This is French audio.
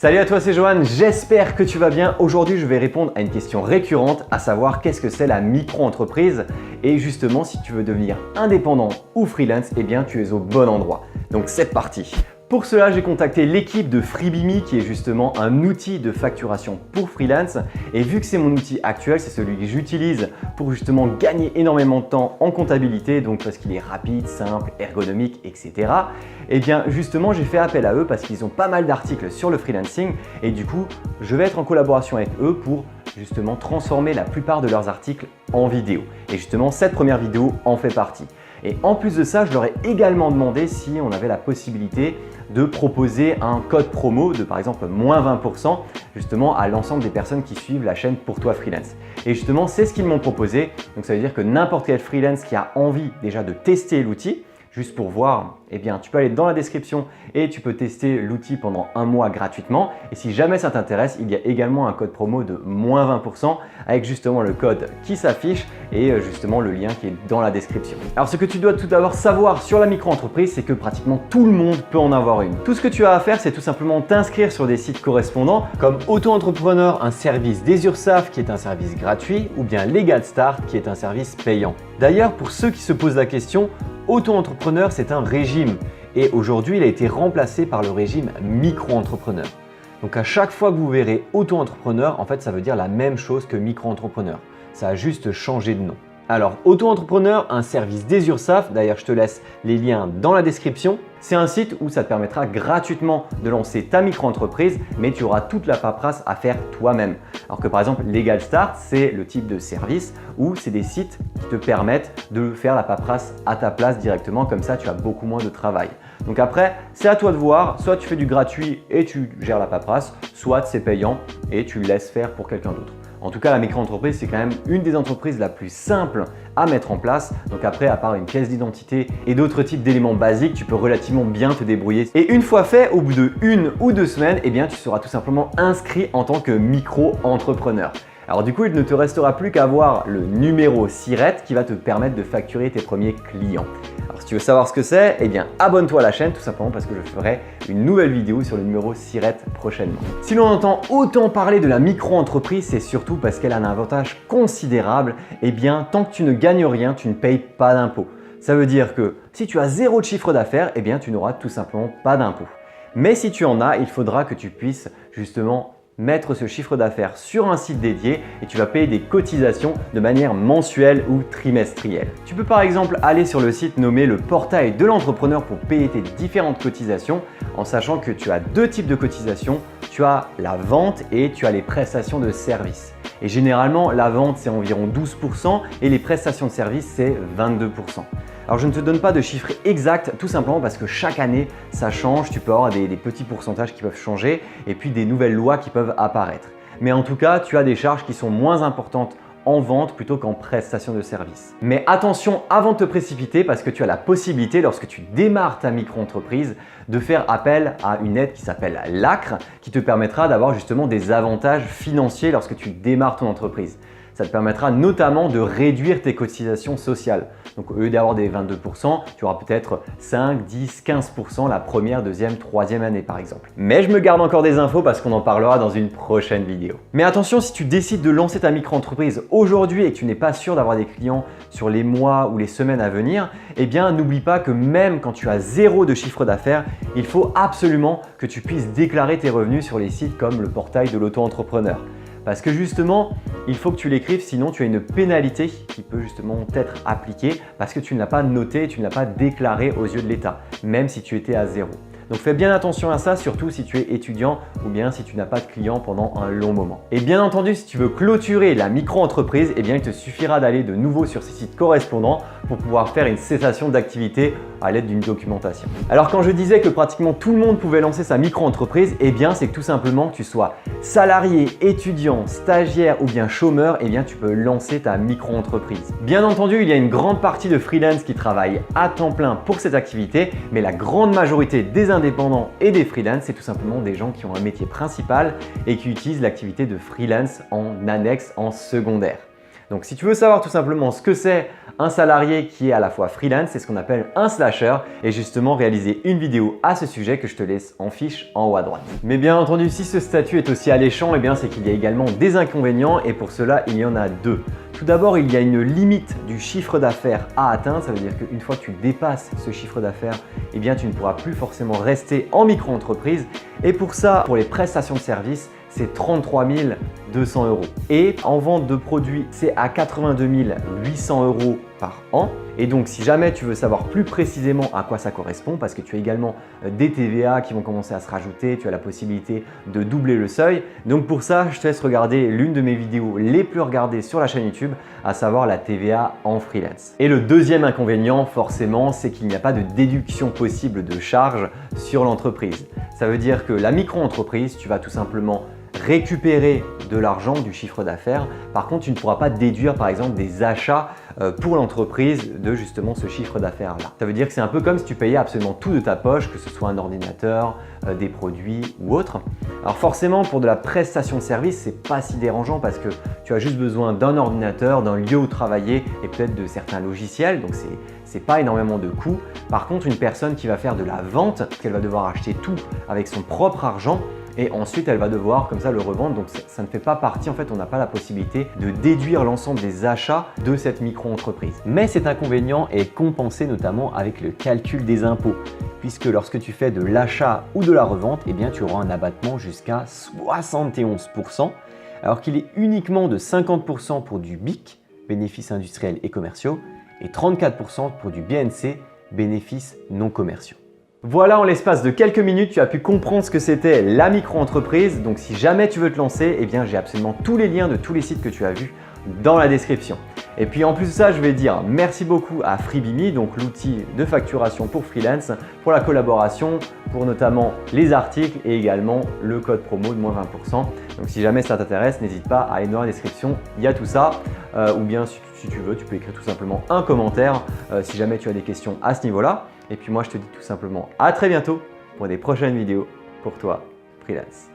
Salut à toi, c'est Johan, j'espère que tu vas bien. Aujourd'hui, je vais répondre à une question récurrente, à savoir qu'est-ce que c'est la micro-entreprise. Et justement, si tu veux devenir indépendant ou freelance, eh bien tu es au bon endroit. Donc c'est parti. Pour cela, j'ai contacté l'équipe de Freebie.me qui est justement un outil de facturation pour freelance. Et vu que c'est mon outil actuel, c'est celui que j'utilise pour justement gagner énormément de temps en comptabilité, donc parce qu'il est rapide, simple, ergonomique, etc. Et bien justement, j'ai fait appel à eux parce qu'ils ont pas mal d'articles sur le freelancing et du coup, je vais être en collaboration avec eux pour justement transformer la plupart de leurs articles en vidéo. Et justement, cette première vidéo en fait partie. Et en plus de ça, je leur ai également demandé si on avait la possibilité de proposer un code promo de par exemple moins 20% justement à l'ensemble des personnes qui suivent la chaîne Pour Toi Freelance. Et justement, c'est ce qu'ils m'ont proposé. Donc ça veut dire que n'importe quel freelance qui a envie déjà de tester l'outil, juste pour voir, eh bien, tu peux aller dans la description et tu peux tester l'outil pendant un mois gratuitement. Et si jamais ça t'intéresse, il y a également un code promo de moins 20% avec justement le code qui s'affiche et justement le lien qui est dans la description. Alors ce que tu dois tout d'abord savoir sur la micro-entreprise, c'est que pratiquement tout le monde peut en avoir une. Tout ce que tu as à faire, c'est tout simplement t'inscrire sur des sites correspondants comme Auto-entrepreneur, un service des URSSAF qui est un service gratuit, ou bien Legal Start qui est un service payant. D'ailleurs, pour ceux qui se posent la question, Auto-entrepreneur, c'est un régime et aujourd'hui, il a été remplacé par le régime micro-entrepreneur. Donc à chaque fois que vous verrez auto-entrepreneur, en fait, ça veut dire la même chose que micro-entrepreneur. Ça a juste changé de nom. Alors, auto-entrepreneur, un service des URSSAF, d'ailleurs je te laisse les liens dans la description. C'est un site où ça te permettra gratuitement de lancer ta micro-entreprise, mais tu auras toute la paperasse à faire toi-même. Alors que par exemple, Legal Start, c'est le type de service où c'est des sites qui te permettent de faire la paperasse à ta place directement, comme ça tu as beaucoup moins de travail. Donc après, c'est à toi de voir, soit tu fais du gratuit et tu gères la paperasse, soit c'est payant et tu le laisses faire pour quelqu'un d'autre. En tout cas, la micro-entreprise, c'est quand même une des entreprises la plus simple à mettre en place. Donc après, à part une pièce d'identité et d'autres types d'éléments basiques, tu peux relativement bien te débrouiller. Et une fois fait, au bout de 1 ou 2 semaines, eh bien, tu seras tout simplement inscrit en tant que micro-entrepreneur. Alors du coup, il ne te restera plus qu'à avoir le numéro SIRET qui va te permettre de facturer tes premiers clients. Alors si tu veux savoir ce que c'est, eh bien abonne-toi à la chaîne tout simplement parce que je ferai une nouvelle vidéo sur le numéro SIRET prochainement. Si l'on entend autant parler de la micro-entreprise, c'est surtout parce qu'elle a un avantage considérable. Eh bien, tant que tu ne gagnes rien, tu ne payes pas d'impôts. Ça veut dire que si tu as 0 de chiffre d'affaires, eh bien tu n'auras tout simplement pas d'impôts. Mais si tu en as, il faudra que tu puisses justement mettre ce chiffre d'affaires sur un site dédié et tu vas payer des cotisations de manière mensuelle ou trimestrielle. Tu peux par exemple aller sur le site nommé le portail de l'entrepreneur pour payer tes différentes cotisations en sachant que tu as 2 types de cotisations. Tu as la vente et tu as les prestations de services. Et généralement, la vente c'est environ 12% et les prestations de services c'est 22%. Alors je ne te donne pas de chiffres exacts tout simplement parce que chaque année ça change, tu peux avoir des petits pourcentages qui peuvent changer et puis des nouvelles lois qui peuvent apparaître. Mais en tout cas, tu as des charges qui sont moins importantes en vente plutôt qu'en prestation de service. Mais attention avant de te précipiter parce que tu as la possibilité lorsque tu démarres ta micro-entreprise de faire appel à une aide qui s'appelle l'ACRE qui te permettra d'avoir justement des avantages financiers lorsque tu démarres ton entreprise. Ça te permettra notamment de réduire tes cotisations sociales. Donc au lieu d'avoir des 22%, tu auras peut-être 5, 10, 15% la première, deuxième, troisième année par exemple. Mais je me garde encore des infos parce qu'on en parlera dans une prochaine vidéo. Mais attention, si tu décides de lancer ta micro-entreprise aujourd'hui et que tu n'es pas sûr d'avoir des clients sur les mois ou les semaines à venir, eh bien n'oublie pas que même quand tu as 0 de chiffre d'affaires, il faut absolument que tu puisses déclarer tes revenus sur les sites comme le portail de l'auto-entrepreneur. Parce que justement, il faut que tu l'écrives, sinon tu as une pénalité qui peut justement t'être appliquée parce que tu ne l'as pas noté, tu ne l'as pas déclaré aux yeux de l'État, même si tu étais à 0. Donc fais bien attention à ça, surtout si tu es étudiant ou bien si tu n'as pas de clients pendant un long moment. Et bien entendu, si tu veux clôturer la micro-entreprise, eh bien il te suffira d'aller de nouveau sur ces sites correspondants pour pouvoir faire une cessation d'activité à l'aide d'une documentation. Alors quand je disais que pratiquement tout le monde pouvait lancer sa micro-entreprise, eh bien c'est que tout simplement que tu sois salarié, étudiant, stagiaire ou bien chômeur, eh bien tu peux lancer ta micro-entreprise. Bien entendu, il y a une grande partie de freelance qui travaillent à temps plein pour cette activité, mais la grande majorité des indépendants et des freelance, c'est tout simplement des gens qui ont un métier principal et qui utilisent l'activité de freelance en annexe, en secondaire. Donc si tu veux savoir tout simplement ce que c'est un salarié qui est à la fois freelance, c'est ce qu'on appelle un slasher, et justement réaliser une vidéo à ce sujet que je te laisse en fiche en haut à droite. Mais bien entendu, si ce statut est aussi alléchant, c'est qu'il y a également des inconvénients et pour cela, il y en a deux. Tout d'abord, il y a une limite du chiffre d'affaires à atteindre. Ça veut dire qu'une fois que tu dépasses ce chiffre d'affaires, tu ne pourras plus forcément rester en micro-entreprise. Et pour ça, pour les prestations de services, c'est 33 200 €. Et en vente de produits, c'est à 82 800 € par an. Et donc, si jamais tu veux savoir plus précisément à quoi ça correspond, parce que tu as également des TVA qui vont commencer à se rajouter, tu as la possibilité de doubler le seuil. Donc pour ça, je te laisse regarder l'une de mes vidéos les plus regardées sur la chaîne YouTube, à savoir la TVA en freelance. Et le deuxième inconvénient, forcément, c'est qu'il n'y a pas de déduction possible de charges sur l'entreprise. Ça veut dire que la micro-entreprise, tu vas tout simplement récupérer de l'argent, du chiffre d'affaires. Par contre, tu ne pourras pas déduire par exemple des achats pour l'entreprise de justement ce chiffre d'affaires là. Ça veut dire que c'est un peu comme si tu payais absolument tout de ta poche, que ce soit un ordinateur, des produits ou autre. Alors forcément, pour de la prestation de service, c'est pas si dérangeant parce que tu as juste besoin d'un ordinateur, d'un lieu où travailler et peut-être de certains logiciels. Donc c'est pas énormément de coûts. Par contre, une personne qui va faire de la vente, qu'elle va devoir acheter tout avec son propre argent, et ensuite elle va devoir comme ça le revendre, donc ça ne fait pas partie, en fait on n'a pas la possibilité de déduire l'ensemble des achats de cette micro-entreprise. Mais cet inconvénient est compensé notamment avec le calcul des impôts, puisque lorsque tu fais de l'achat ou de la revente, tu auras un abattement jusqu'à 71%, alors qu'il est uniquement de 50% pour du BIC, bénéfices industriels et commerciaux, et 34% pour du BNC, bénéfices non commerciaux. Voilà, en l'espace de quelques minutes, tu as pu comprendre ce que c'était la micro-entreprise. Donc si jamais tu veux te lancer, j'ai absolument tous les liens de tous les sites que tu as vus dans la description. Et puis en plus de ça, je vais dire merci beaucoup à Freebie.me, donc l'outil de facturation pour freelance, pour la collaboration, pour notamment les articles et également le code promo de moins 20%. Donc si jamais ça t'intéresse, n'hésite pas à aller dans la description, il y a tout ça. Ou bien si tu veux, tu peux écrire tout simplement un commentaire si jamais tu as des questions à ce niveau-là. Et puis moi, je te dis tout simplement à très bientôt pour des prochaines vidéos pour toi, freelance.